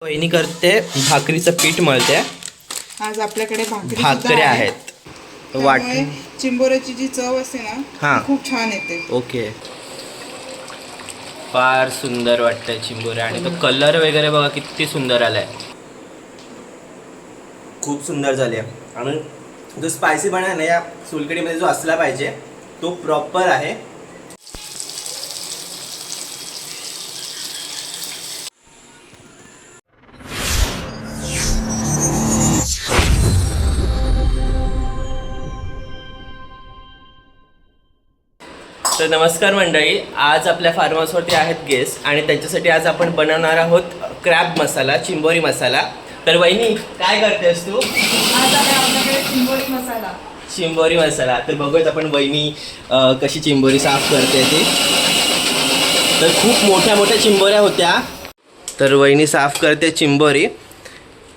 वहिनी करते भाकरीचं पीठ मळते. आज आपल्याकडे भाकऱ्या आहेत. चिंबोऱ्याची जी चव असते ना ती खूप छान येते. ओके. फार सुंदर वाटतंय चिंबोऱ्या आणि तो कलर वगैरे बघा किती सुंदर आलाय. खूप सुंदर झाली आणि जो स्पायसी बना ना या सोलकढीमध्ये जो असला पाहिजे तो प्रॉपर आहे. तर नमस्कार मंडळी, आज आपल्या फार्म हाऊसवरती आहेत गेस्ट आणि त्यांच्यासाठी आज आपण बनवणार आहोत क्रॅब मसाला, चिंबोरी मसाला. तर वहिनी काय करतेस तू? आज आहे आपल्याकडे चिंबोरी मसाला. चिंबोरी मसाला. तर बघूयात आपण वहिनी कशी चिंबोरी साफ करते ती. तर खूप मोठ्या मोठ्या चिंबोऱ्या होत्या. तर वहिनी साफ करते चिंबोरी.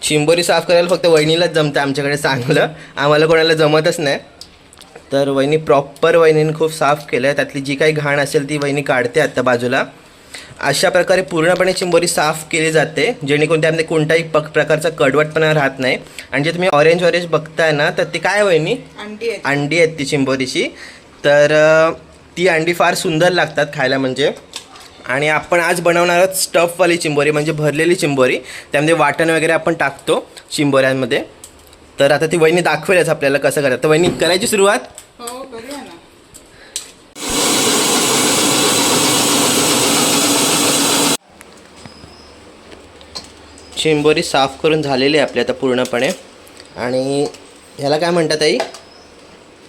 चिंबोरी साफ करायला फक्त वहिनीलाच जमतं आमच्याकडे चांगलं, आम्हाला कोणाला जमतच नाही. तर वहिनी प्रॉपर वहिनीने खूप साफ केलं आहे. त्यातली जी काही घाण असेल ती वहिनी काढते आता बाजूला. अशा प्रकारे पूर्णपणे चिंबोरी साफ केली जाते जेणेकरून त्यामध्ये कोणताही प्रकारचा कडवटपणा राहत नाही. आणि जे तुम्ही ऑरेंज बघताय ना तर ती काय वहिनी? अंडी आहेत ती चिंबोरीची. तर ती अंडी फार सुंदर लागतात खायला म्हणजे. आणि आपण आज बनवणार आहोत स्टफवाली चिंबोरी म्हणजे भरलेली चिंबोरी. त्यामध्ये वाटण वगैरे आपण टाकतो चिंबोऱ्यांमध्ये. तर आता ती वहिनी दाखवेलच आपल्याला कसं करायचं. तर वहिनी करायची सुरुवात? हो, करूया ना. चिंबोरी साफ करून झालेली आहे आपली आता पूर्णपणे. आणि ह्याला काय म्हणतात आई?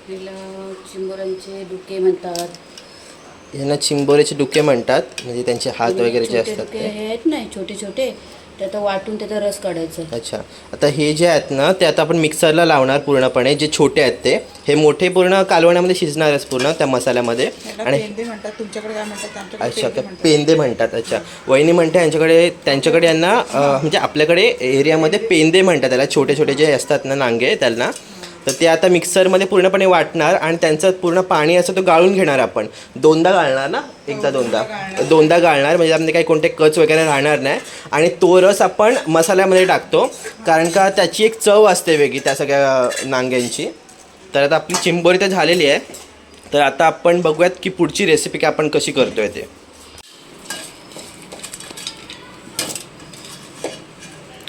चिंबोऱ्यांचे डुके म्हणतात. ह्यांना चिंबोरीचे डुके म्हणतात. म्हणजे त्यांचे हात वगैरे जे असतात ते आहेत ना छोटे छोटे, ते आता वाटून त्याचा रस काढायचा. अच्छा. आता हे जे आहेत ना ते आता आपण मिक्सरला लावणार पूर्णपणे. जे छोटे आहेत ते, हे मोठे पूर्ण कालवण्यामध्ये शिजणारच पूर्ण त्या मसाल्यामध्ये. आणि पेंदे म्हणतात, तुमच्याकडे काय म्हणतात? अच्छा, पेंदे म्हणतात. अच्छा, वहिनी म्हणते त्यांच्याकडे यांना म्हणजे आपल्याकडे एरियामध्ये पेंदे म्हणतात त्याला. छोटे छोटे जे असतात ना नांगे त्यांना. तर ते आता मिक्सरमध्ये पूर्णपणे वाटणार आणि त्यांचं पूर्ण पाणी असं तो गाळून घेणार आपण. दोनदा गाळणार ना? दोनदा गाळणार म्हणजे त्यामध्ये काही कोणते कच वगैरे राहणार नाही. आणि तो रस आपण मसाल्यामध्ये टाकतो कारण का त्याची एक चव असते वेगळी त्या सगळ्या नांग्यांची. तर आता आपली चिंबोरी तर झालेली आहे. तर आता आपण बघूयात की पुढची रेसिपी काय आपण कशी करतोय ते.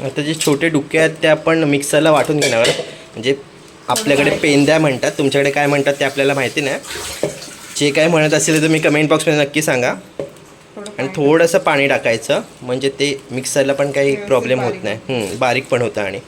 आता जे छोटे डुके आहेत ते आपण मिक्सरला वाटून घेणार. म्हणजे आपल्याकडे पेंद्या म्हणतात, तुमच्याकडे काय म्हणतात ते आपल्याला माहिती नाही. जे काय म्हणत असेल तुम्ही कमेंट बॉक्समध्ये नक्की सांगा. आणि थोडंसं पाणी टाकायचं म्हणजे ते मिक्सरला पण काही प्रॉब्लेम होत नाही, बारीक पण होतं. आणि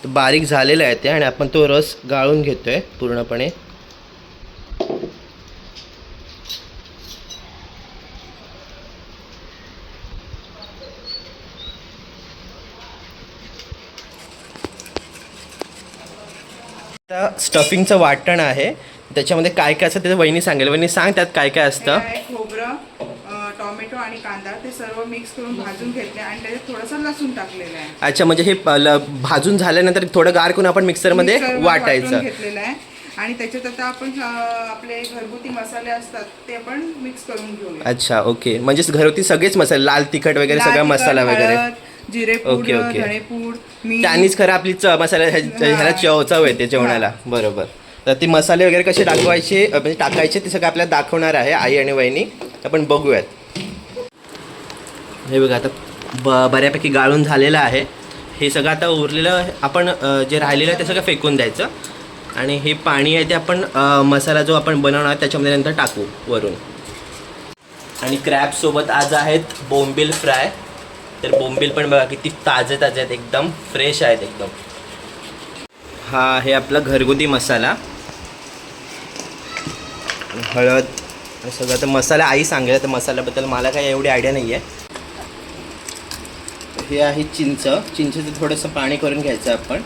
बारीक झालेलं आहे ते. आणि आपण तो रस गाळून घेतोय पूर्णपणे. आता स्टफिंगचं वाटण आहे, त्याच्यामध्ये काय काय असतं ते वहिनी सांगेल. वहिनी सांग त्यात काय काय असतं. खोबरं, टोमॅटो आणि कांदा ते सर्व मिक्स करून भाजून घेतले आणि त्याच्यात थोडंसं लसूण टाकलेलं आहे. अच्छा, म्हणजे हे भाजून झाल्यानंतर थोडं गार करून आपण मिक्सरमध्ये वाटायचं घेतलेलं आहे. आणि त्याच्यात आता आपण आपले घरगुती मसाले असतात ते आपण मिक्स करून घेऊया. अच्छा, ओके. म्हणजे घरगुती सगळेच मसाले, लाल तिखट वगैरे सगळा मसाला वगैरे, जिरेपूड, धणेपूड, त्यानीच खरं आपली मसाला ह्याला चव येते जेवणाला. बरोबर. तर ती मसाले वगैरे कसे म्हणजे टाकायचे ते सगळं आपल्याला दाखवणार आहे आई आणि वहिनी. आपण बघूयात. हे बघा आता बऱ्यापैकी गाळून झालेलं आहे. हे सगळं आता उरलेलं आपण जे राहिलेलं आहे ते सगळं फेकून द्यायचं. आणि हे पाणी आहे ते आपण मसाला जो आपण बनवणार त्याच्यामध्ये नंतर टाकू वरून. आणि क्रॅबसोबत आज आहेत बोंबील फ्राय. तर बोंबील पण बघा किती ताजे आहेत, एकदम फ्रेश आहेत एकदम. हा आहे आपला घरगुती मसाला. हळद सगळं तर मसाला आई सांगेल. तर मसाल्याबद्दल मला काही एवढी आयडिया नाही आहे. हे आहे चिंचेचं थोडंसं पाणी करून घ्यायचं आपण.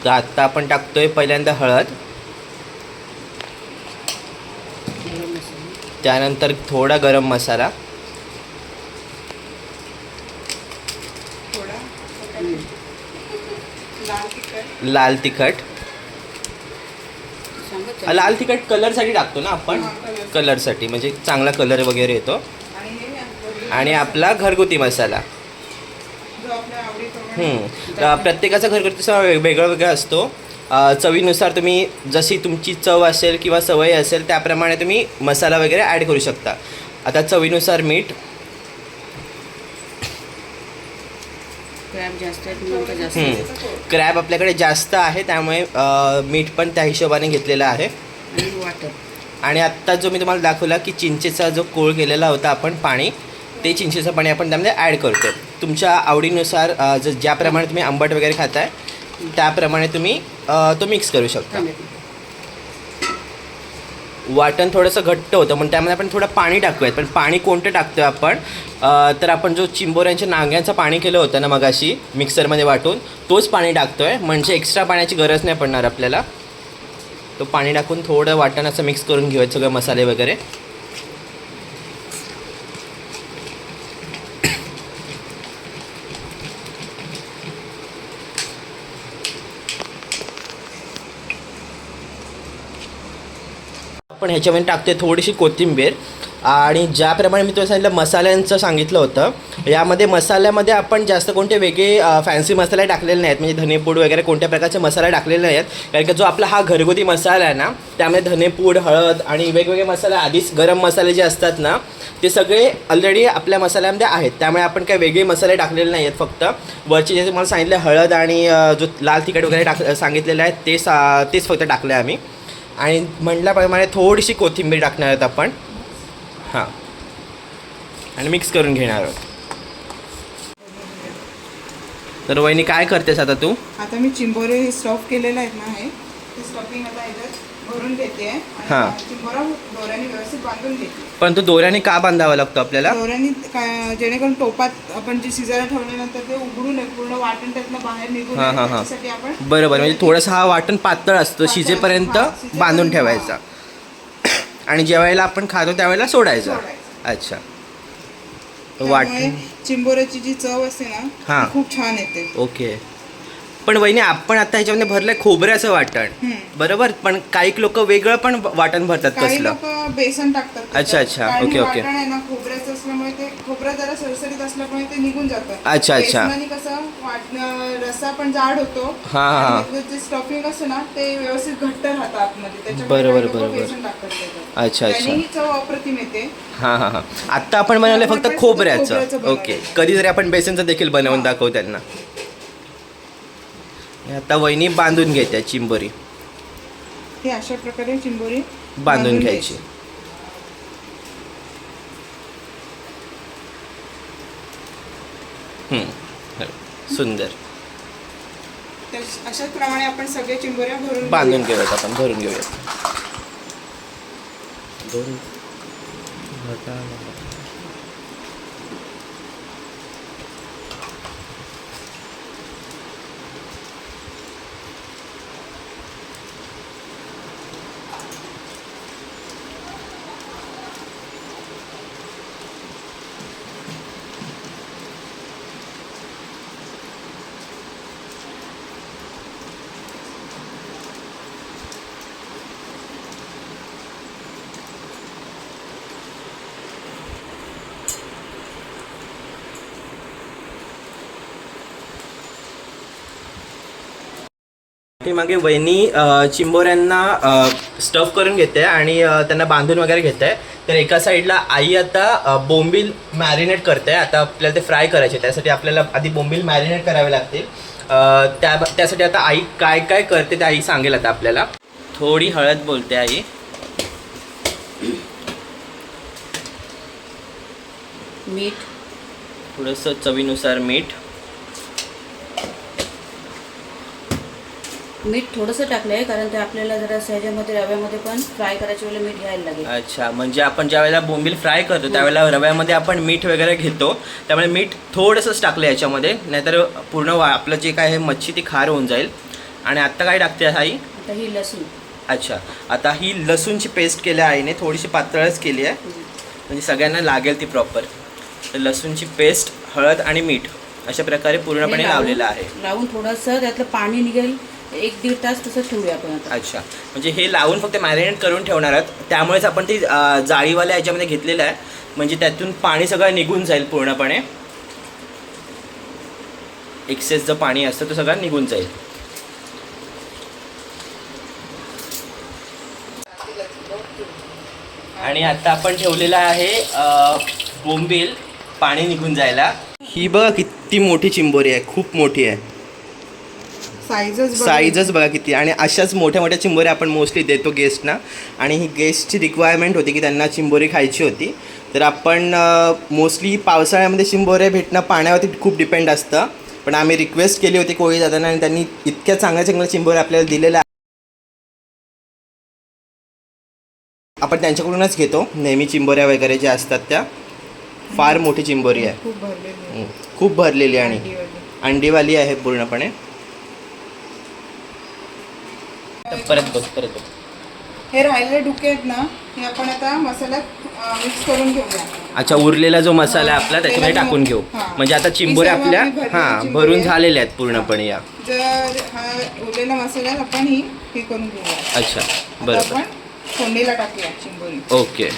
तर आत्ता आपण टाकतोय पहिल्यांदा हळद, त्यानंतर थोडा गरम मसाला, लाल तिखट. लाल तिखट. सांगत लाल तिखट कलरसाठी टाकतो ना आपण, हा, color. कलरसाठी म्हणजे चांगला कलर वगैरे येतो. आणि हे आणि आपला घरगुती मसाला. जो आपल्या आवडीप्रमाणे. प्रत्येकाचा घरगुती मसाला वेगळा वेगळा असतो. चवीनुसार तुम्ही जशी तुमची चव असेल किंवा सवय असेल त्याप्रमाणे तुम्ही मसाला वगैरे ॲड करू शकता. आता चवीनुसार मीठ. क्रॅब जास्त आहेत म्हणून का जास्त आहे. क्रॅब आपल्याकडे जास्त आहे त्यामुळे मीठ पण त्या हिशोबाने घेतलेलं आहे. आणि वाटण. आणि आत्ता जो मी तुम्हाला दाखवला की चिंचेचा जो कोळ केलेला होता आपण पाणी, ते चिंचेचं पाणी आपण त्यामध्ये ॲड करतो. तुमच्या आवडीनुसार ज्याप्रमाणे तुम्ही आंबट वगैरे खाताय त्याप्रमाणे तुम्ही तो मिक्स करू शकता. वाटण थोडंसं घट्ट होतं म्हणून त्यामध्ये आपण थोडं पाणी टाकूयात. पण पाणी कोणतं टाकतो आपण, तर आपण जो चिंबोऱ्यांच्या नांग्यांचं पाणी केलं होतं ना मगाशी मिक्सरमध्ये वाटून, तोच पाणी टाकतो आहे. म्हणजे एक्स्ट्रा पाण्याची गरज नाही पडणार आपल्याला. तो पाणी टाकून थोडं वाटण असं मिक्स करून घेऊयात सगळे मसाले वगैरे. आपण ह्याच्यामध्ये टाकते थोडीशी कोथिंबीर. आणि ज्याप्रमाणे मी तुला सांगितलं मसाल्यांचं सांगितलं होतं, यामध्ये मसाल्यामध्ये आपण जास्त कोणते वेगळे फॅन्सी मसाले टाकलेले नाहीत. म्हणजे धनेपूड वगैरे कोणत्या प्रकारचे मसाले टाकलेले नाही आहेत. कारण की जो आपला हा घरगुती मसाला आहे ना, त्यामध्ये धनेपूड, हळद आणि वेगवेगळे मसाले आधीच गरम मसाले जे असतात ना ते सगळे ऑलरेडी आपल्या मसाल्यामध्ये आहेत. त्यामुळे आपण काही वेगळे मसाले टाकलेले नाही आहेत. फक्त वरचे जे तुम्हाला सांगितलं हळद आणि जो लाल तिखट वगैरे सांगितलेलं आहे तेच फक्त टाकलं आहे आम्ही. आणि म्हटल्याप्रमाणे थोडीशी कोथिंबीर टाकणार आहोत आपण. हां, आणि मिक्स करून घेणार आहोत. तर वहिनी काय करतेस आता तू? आता मी चिंबोरे स्टफ केलेले आहेत ना, हे ते स्टफिंग आता ह्याच्यात भरून घेते हा. आणि चिंबोरा दोऱ्याने व्यवस्थित बांधून घेते. पण तो दोऱ्याने का बांधावा लागतो आपल्याला? दोऱ्याने काय, जेणेकरून टोपात आपण जे शिजायला ठेवल्यानंतर ते उघडू नये, पूर्ण वाटण त्यातनं बाहेर निघू नये, त्याच्यासाठी आपण बरोबर. म्हणजे थोडंसं हा वाटण पातळ असतो, शिजेपर्यंत बांधून ठेवायचा आणि जेवायला आपण खातो त्यावेळेला सोडायचा. अच्छा. वाटण चिंबोऱ्याची जी चव असते ना हा. ती खूप छान येते. ओके. पण वहिनी आपण आता ह्याच्यामध्ये भरलंय खोबऱ्याचं वाटण, बरोबर. पण काही लोक वेगळं पण वाटण भरतात. काही कसलं? लोक बेसन टाकतात. अच्छा, अच्छा. कारण ओके, हे ओके. वाटण आहे ना खोबऱ्याचं असल्यामुळे ते खोबरं जरा सरसरीत असल्यामुळे ते निघून जातं. अच्छा, अच्छा. बेसनाने कसं रस्सा पण जाड होतो. हा, हा, हा. आणि जे स्टफिंग असतं ना ते व्यवस्थित घट्ट राहतं आतमध्ये. त्याच्यामुळे बरोबर, काही लोकं बरोबर. बेसन टाकतात त्याच्यात. अच्छा, अच्छा. त्यानेही चव अप्रतिम येते. हां हां हां. आत्ता आपण बनवलं फक्त आपण खोबऱ्याचं. खोबऱ्याचं बनवलं. ओके. कधीतरी आपण बेसनचं देखील बनवून दाखवू त्यांना. आता वहिनी बांधून घेते चिंबोरी. हे अशा प्रकारे चिंबोरी बांधून घ्यायची. सुंदर. तर अशाच प्रमाणे आपण सगळे चिंबोऱ्या बांधून घेऊयात. आपण भरून घेऊयात. दोन मागे वहिनी चिंबोऱ्यांना स्टफ करून घेते आणि त्यांना बांधून वगैरे घेते. तर एका साईडला आई आता बोंबील मॅरिनेट करते. आता आपल्याला ते फ्राय करायचे, त्यासाठी आपल्याला आधी बोंबील मॅरिनेट करावे लागतील. त्यासाठी आता आई काय काय करते ते आई सांगेल आता आपल्याला. थोडी हळद बोलते आई. मीठ, थोडंसं चवीनुसार मीठ. मीठ थोडंसं टाकलं आहे कारण ते आपल्याला जरा ह्याच्यामध्ये रव्यामध्ये पण फ्राय करायच्या वेळेला मीठ घ्यायला लागेल. अच्छा. म्हणजे आपण ज्या वेळेला बोंबील फ्राय करतो त्यावेळेला रव्यामध्ये आपण मीठ वगैरे घेतो, त्यामुळे मीठ थोडंसंच टाकलं याच्यामध्ये, नाहीतर पूर्ण आपलं जे काय आहे मच्छी ती खार होऊन जाईल. आणि आत्ता काय टाकते आई? आता ही लसूण. अच्छा. आता ही लसूणची पेस्ट केली आहे आईने, थोडीशी पातळच केली आहे म्हणजे सगळ्यांना लागेल ती प्रॉपर. तर लसूणची पेस्ट, हळद आणि मीठ अशा प्रकारे पूर्णपणे लावलेलं आहे. लावून थोडंसं त्यातलं पाणी निघेल 1-1.5 तास तसं ठेवूया आपण आता. अच्छा, म्हणजे हे लावून फक्त मॅरिनेट करून ठेवणार आहात. त्यामुळेच आपण ती जाळीवाल्या ह्याच्यामध्ये घेतलेलं आहे, म्हणजे त्यातून पाणी सगळं निघून जाईल पूर्णपणे. एक्सेस जे पाणी असतं तो सगळं निघून जाईल. आणि आता आपण ठेवलेला आहे बोंबील पाणी निघून जायला. ही बघा किती मोठी चिंबोरी आहे, खूप मोठी आहे. साईजच बघा किती. आणि अशाच मोठ्या मोठ्या चिंबोऱ्या आपण मोस्टली देतो गेस्टना. आणि ही गेस्टची रिक्वायरमेंट होती की त्यांना चिंबोरी खायची होती. तर आपण मोस्टली पावसाळ्यामध्ये चिंबोऱ्या भेटणं पाण्यावरती खूप डिपेंड असतं. पण आम्ही रिक्वेस्ट केली होती कोळी दादांना आणि त्यांनी इतक्या चांगल्या चांगल्या चिंबोऱ्या आपल्याला दिलेल्या. आपण त्यांच्याकडूनच घेतो नेहमी चिंबोऱ्या वगैरे ज्या असतात त्या. फार मोठी चिंबोरी आहे, खूप भरलेली आणि अंडीवाली आहे पूर्णपणे. परत बघ. हे राहिलेले डुके आहेत ना, हे आपण आता मसाल्यात मिक्स करून घेऊया. अच्छा, उरलेला जो मसाला आहे आपला त्याच्यामध्ये टाकून घेऊ. म्हणजे आता चिंबोऱ्या आपल्या भरून झालेल्या आहेत पूर्णपणे. या जर हा उरलेला मसाल्यात आपण हे करून घेऊया. अच्छा, बरोबर. आपण फोडणीला टाकूया चिंबोरी. ओके.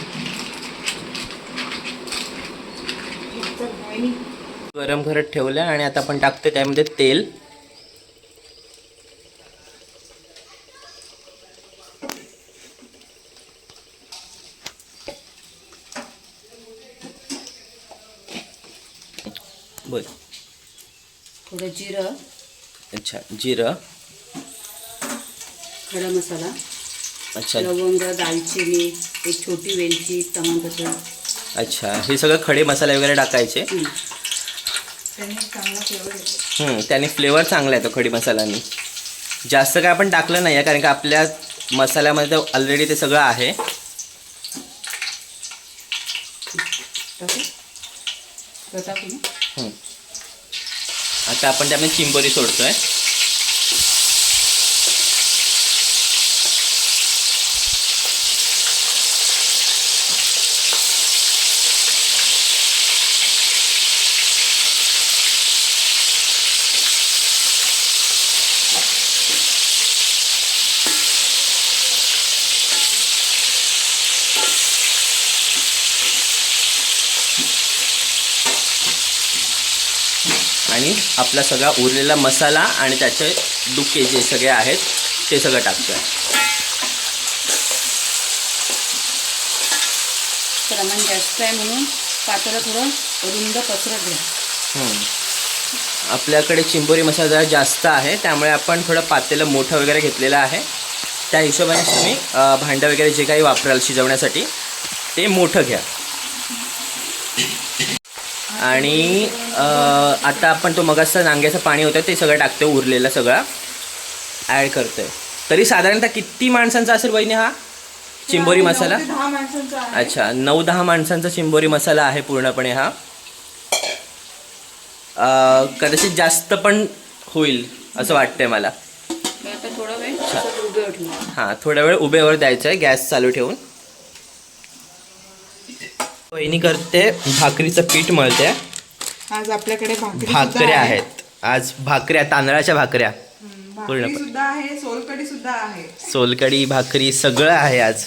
गरम करत ठेवलं आणि आता आपण टाकतो त्यामध्ये तेल. बोल. थोडं जिरं. अच्छा, जिरं. खडा मसाला. अच्छा, लवंग, दालचिनी, एक छोटी वेलची, तमालपत्र. अच्छा, हे सगळं खडे मसाले वगैरे टाकायचे. त्याने फ्लेवर चांगला येतो खडी मसाल्याने. जास्त काय आपण टाकलं नाही आहे कारण का आपल्या मसाल्यामध्ये ऑलरेडी ते सगळं आहे. आता आपण त्यामध्ये चिंबोरी सोडतोय. आणि आपला सगळा उरलेला मसाला आणि त्याचे डुके जे सगळे आहेत ते सगळं टाकतोय. प्रमाण जास्त आहे म्हणून पातेलं थोडं रुंद पसरत घ्या. आपल्याकडे चिंबोरी मसाला जरा जास्त आहे त्यामुळे आपण थोडं पातेलं मोठं वगैरे घेतलेलं आहे. त्या हिशोबाने तुम्ही भांडं वगैरे जे काही वापराल शिजवण्यासाठी ते मोठं घ्या. आणि आता आपण तो मगाचा नांग्याचं पाणी होतं ते सगळं टाकतो, उरलेलं सगळं ॲड करतोय. तरी साधारणतः किती माणसांचा असेल वहिनी हा चिंबोरी मसाला? 9 ते 10 माणसांचा आहे. अच्छा, 9-10 माणसांचा चिंबोरी मसाला आहे पूर्णपणे हा. कदाचित जास्त पण होईल असं वाटतंय मला. आता थोडा वेळ उभे ठेवू. हां, थोडा वेळ उभेवर द्यायचं आहे गॅस चालू ठेवून. वहिनी करते भाकरीचं पीठ मळते. आज आपल्याकडे भाकऱ्या आहेत. आज भाकऱ्या, तांदळाच्या भाकऱ्या पूर्ण सुद्धा आहे, सोलकढी सुद्धा आहे. सोलकढी, भाकरी सगळं आहे आज.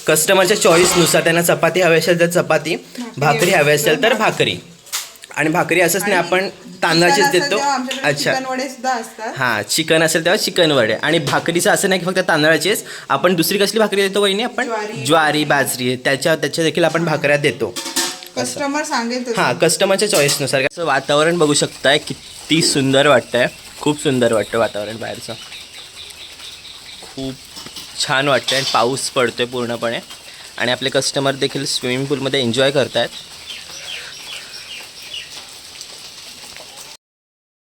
कस्टमरच्या चॉईसनुसार त्यांना चपाती हवी असेल तर चपाती, भाकरी हवी असेल तर भाकरी. आणि भाकरी असंच नाही आपण तांदळाचीच देतो. अच्छा, हां, चिकन असेल तेव्हा चिकन वडे. आणि भाकरीचं असं नाही की फक्त तांदळाचीच, आपण दुसरी कसली भाकरी देतो वहिनी? आपण ज्वारी, बाजरी, त्याच्या देखील आपण भाकऱ्या देतो. कस्टमर सांगेल. हां, कस्टमरच्या चॉईसनुसार. असं वातावरण बघू शकताय किती सुंदर वाटतंय. खूप सुंदर वाटतं वातावरण बाहेरचं. खूप छान वाटतं आणि पाऊस पडतोय पूर्णपणे. आणि आपले कस्टमर देखील स्विमिंग पूलमध्ये एन्जॉय करत आहेत.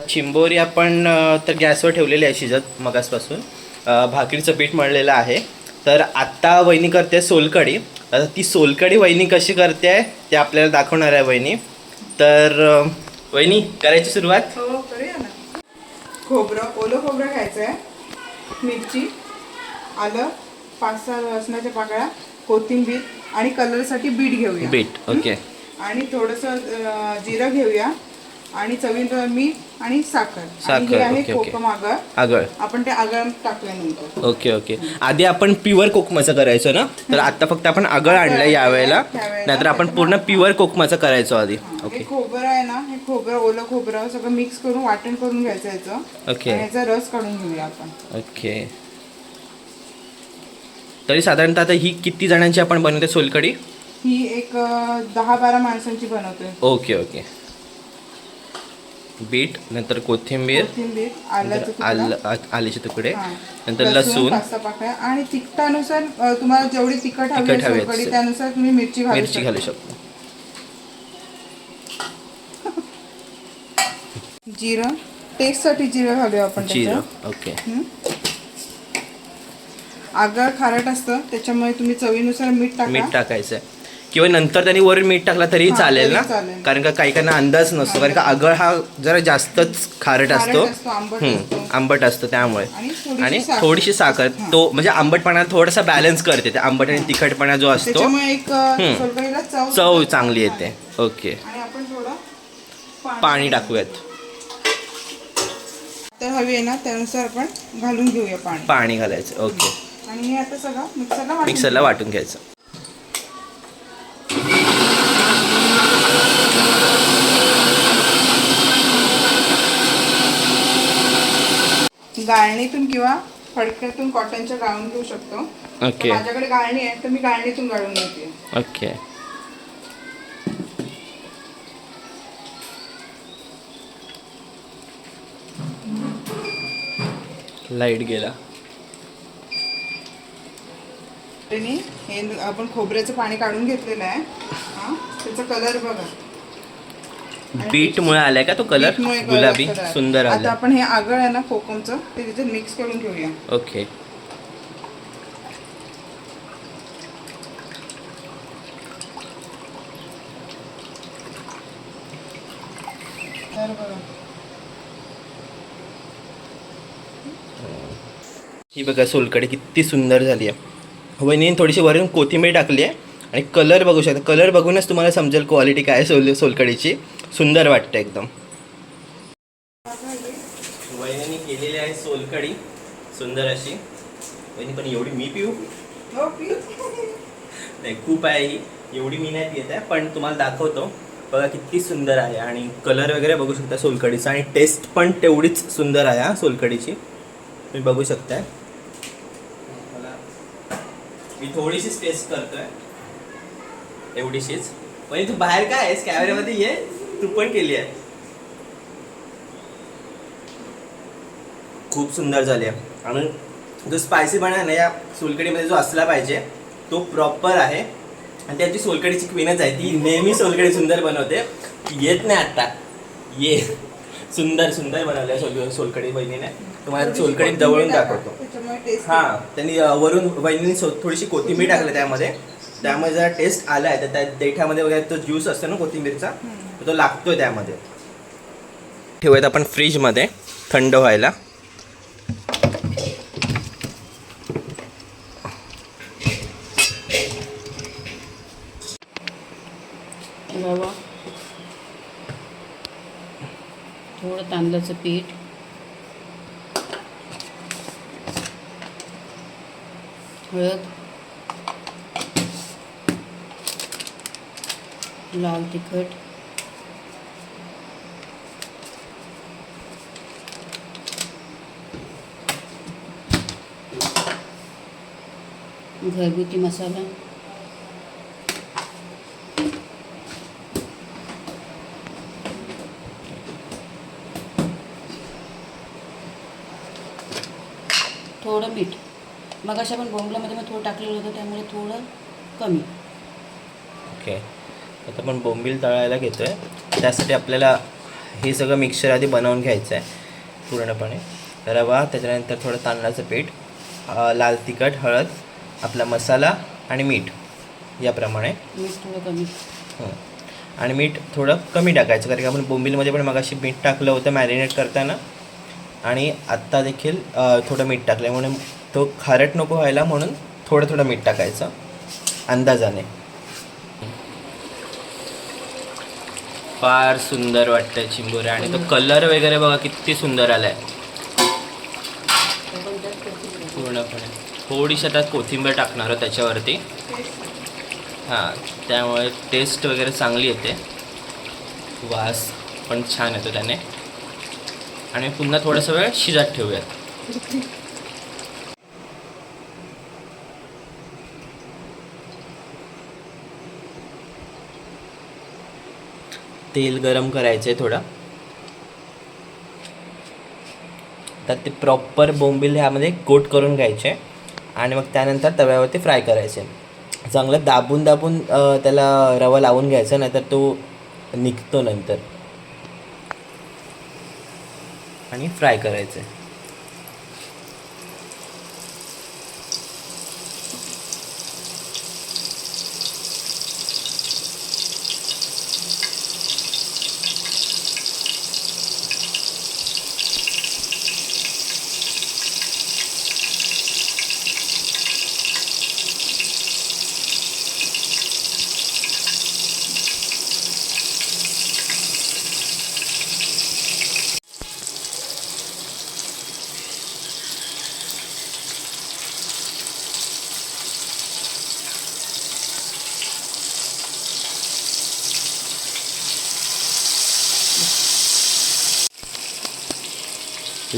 चिंबोरी आपण तर गॅसवर ठेवलेली आहे शिजत मगासपासून. भाकरीचं पीठ मळलेलं आहे. तर आत्ता वहिनी करते सोलकढी. आता ती सोलकढी वहिनी कशी करते आहे ते आपल्याला दाखवणार आहे वहिनी. तर वहिनी करायची सुरुवात? हो, करूया ना. ओलं खोबरं घ्यायचं आहे, मिरची, आलं, 5-6 लसणाच्या पाकळ्या, कोथिंबीर आणि कलरसाठी बीट घेऊया. Beet, okay. आणि थोडंसं जिरं घेऊया आणि चवीनुसार मीठ आणि साखर. आणि हे आहे कोकम आगळ. आगळ आपण ते आगळ टाकूया नंतर. Okay okay. आधी आपण प्युअर कोकमाचं करायचं ना, तर आता फक्त आपण आगळ आणलं यावेळेला, नाहीतर आपण पूर्ण प्युअर कोकमाचं करायचो आधी. ओके. हे खोबरं आहे ना, हे खोबरं ओलं खोबरं सगळं मिक्स करून वाटण करून घ्यायचं याचं. ओके. आणि याचा रस काढून घेऊया आपण. ओके. तरी साधारणतः आता ही किती जणांची आपण बनवते सोलकढी? ही एक 10-12 माणसांची बनवतोय. Okay okay. बीट, नंतर कोथिंबीर, आल्याचे तुकडे, नंतर लसूण, आणि तिखटानुसार तुम्हाला जेवढी तिखट हवी सोलकढी त्यानुसार तुम्ही मिरची घालू शकता. जिरं, टेस्टसाठी जिरं घालूया आपण. जिरं. ओके. आगळ खारट असतं त्याच्यामुळे तुम्ही चवीनुसार मीठ टाकायचं, किंवा नंतर त्यांनी वरून मीठ टाकला तरी चालेल ना, कारण का काही काहींना अंदाज नसतो, कारण का आगळ हा जरा जास्तच खारट असतो, आंबट असतो त्यामुळे. आणि थोडीशी साखर, तो म्हणजे आंबटपणा थोडासा बॅलन्स करते, ते आंबट आणि तिखटपणा जो असतो चव चांगली येते. ओके. आपण थोडं पाणी टाकूयात, तर हवी आहे ना त्यानुसार आपण घालून घेऊया पाणी घालायचं. ओके. आणि हे आता सगळं मिक्सरला वाटून घ्यायचं. गाळणीतून किंवा फडक्यातून कॉटनच्या गाळून घेऊ शकतो. ओके. माझ्याकडे गाळणी आहे तर मी गाळणीतून गाळून घेते. ओके. लाईट गेला. हे आपण खोबऱ्याचं पाणी काढून घेतलेलं आहे. त्याचा कलर बघा, बीटमुळे आलाय का तो कलर, गुलाबी सुंदर आला. आता आपण हे आगळ आहे ना कोकमचं ते तिथे मिक्स करून घेऊया. ओके. ही बघा सोलकढी किती सुंदर झाली आहे. वहिनीने थोडीशी वरून कोथिंबीर टाकली आहे आणि कलर बघू शकता. कलर बघूनच तुम्हाला समजेल क्वालिटी काय आहे सोलकढीची. सुंदर वाटतं एकदम. वहिनीने केलेली आहे सोलकढी सुंदर अशी. वहिनी पण एवढी मी पिऊ नाही, खूप आहे ही, एवढी मी नाही पित आहे, पण तुम्हाला दाखवतो. बघा किती सुंदर आहे आणि कलर वगैरे बघू शकता सोलकढीचा, आणि टेस्ट पण तेवढीच सुंदर आहे हा सोलकढीची, तुम्ही बघू शकताय. मी थोडीशीच टेस्ट करतोय, एवढीशीच. पण तू बाहेर काय आहेस, कॅमेऱ्यामध्ये ये, तू पण केली आहे. खूप सुंदर झाली आहे. आणि जो स्पायसीपणा आहे ना या सोलकढीमध्ये जो असला पाहिजे तो प्रॉपर आहे. आणि त्याची सोलकढीची क्वीनच आहे, ती नेहमी सोलकढी सुंदर बनवते. येत नाही आता, ये सुंदर सुंदर बनवल्या सोलकढी वहिनीने. तुम्हाला सोलकढी जवळून दाखवतो. हां, त्यांनी वरून वहिनीने थोडीशी कोथिंबीर टाकली त्यामुळे जरा टेस्ट आला आहे. तर त्या देठामध्ये वगैरे तो ज्यूस असतो ना कोथिंबीरचा, तो लागतोय त्यामध्ये. ठेवूयात आपण फ्रीजमध्ये थंड व्हायला. रवा, थोडं तांदळाचं पीठ, हळद, लाल तिखट, घरगुती मसाला, थोडं मीठ. मग अशा पण बोंबलामध्ये मग थोडं टाकलेलं होतं त्यामुळे थोडं कमी. ओके. आता आपण बोंबील तळायला घेतो आहे. त्यासाठी आपल्याला हे सगळं मिक्सचर आधी बनवून घ्यायचं आहे पूर्णपणे. रवा, त्याच्यानंतर थोडं तांदळाचं पीठ, लाल तिखट, हळद, आपला मसाला आणि मीठ याप्रमाणे. मीठ थोडं कमी. आणि मीठ थोडं कमी टाकायचं, कारण की आपण बोंबीलमध्ये पण मगाशी मीठ टाकलं होतं मॅरिनेट करताना, आणि आत्ता देखील थोडं मीठ टाकलं, म्हणून तो खारट नको व्हायला म्हणून थोडं थोडं मीठ टाकायचं अंदाजाने. फार सुंदर वाटतंय चिंबोऱ्या आणि तो कलर वगैरे बघा किती सुंदर आलाय पूर्णपणे. थोडीशी आता कोथिंबीर टाकणार आहोत त्याच्यावरती. हां, त्यामुळे टेस्ट वगैरे चांगली येते, वास पण छान येतो त्याने. आणि पुन्हा थोडासा वेळ शिजत ठेवूयात. तेल गरम करायचं आहे थोडं. तर ते प्रॉपर बोंबील ह्यामध्ये कोट करून घ्यायचे आणि मग त्यानंतर तव्यावरती फ्राय करायचे. चांगलं दाबून दाबून त्याला रवा लावून घ्यायचा, नाहीतर तो निघतो नंतर. आणि फ्राय करायचे.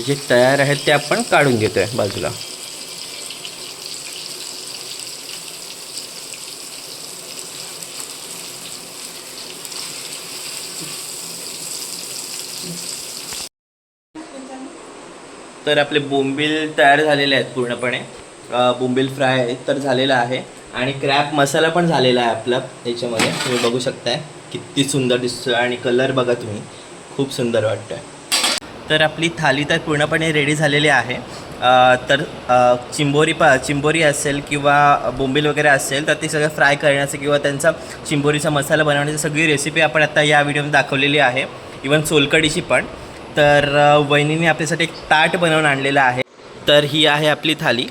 जे तयार आहेत ते आपण काढून घेतोय बाजूला. तर आपले बोंबील तयार झालेले आहेत पूर्णपणे. बोंबील फ्राय तर झालेला आहे आणि क्रॅब मसाला पण झालेला आहे आपला. याच्यामध्ये तुम्ही बघू शकताय किती सुंदर दिसतोय आणि कलर बघा तुम्ही, खूप सुंदर वाटतोय. तर आपली थाली तर पूर्णपणे रेडी झालेली आहे. तर चिंबोरी असेल किंवा बोंबील वगैरे असेल तर ते सगळं फ्राय करण्याचं किंवा त्यांचा चिंबोरीचा मसाला बनवण्याची सगळी रेसिपी आपण आता या व्हिडिओमध्ये दाखवलेली आहे. इवन सोलकडीची पण. तर वहिनीने आपल्यासाठी एक ताट बनवून आणलेलं आहे. तर ही आहे आपली थाली.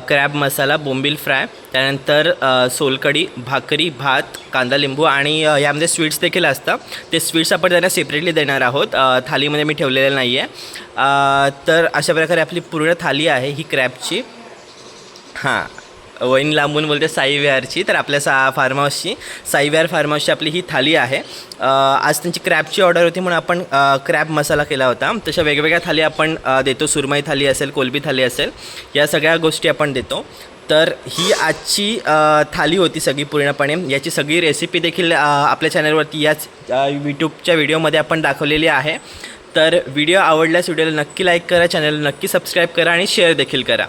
क्रॅब मसाला, बोंबील फ्राय, त्यानंतर सोलकढी, भाकरी, भात, कांदा लिंबू आणि यामध्ये स्वीट्स देखील असतात. ते स्वीट्स आपण त्यांना सेपरेटली देणार आहोत. थालीमध्ये मी ठेवलेलं नाही आहे. तर अशा प्रकारे आपली पूर्ण थाली आहे ही क्रॅबची. हां, वहिनी लांबून बोलते साईविहारची. तर आपल्या साईविहार फार्म हाऊसची आपली ही थाली आहे. आज त्यांची क्रॅबची ऑर्डर होती म्हणून आपण क्रॅब मसाला केला होता. तशा वेगवेगळ्या थाली आपण देतो. सुरमई थाली असेल, कोलबी थाली असेल, या सगळ्या गोष्टी आपण देतो. तर ही आजची थाली होती सगळी पूर्णपणे. याची सगळी रेसिपी देखील आपल्या चॅनलवरती याच यूट्यूबच्या व्हिडिओमध्ये आपण दाखवलेली आहे. तर व्हिडिओ आवडल्यास व्हिडिओला नक्की लाईक करा, चॅनलला नक्की सबस्क्राईब करा आणि शेअर देखील करा.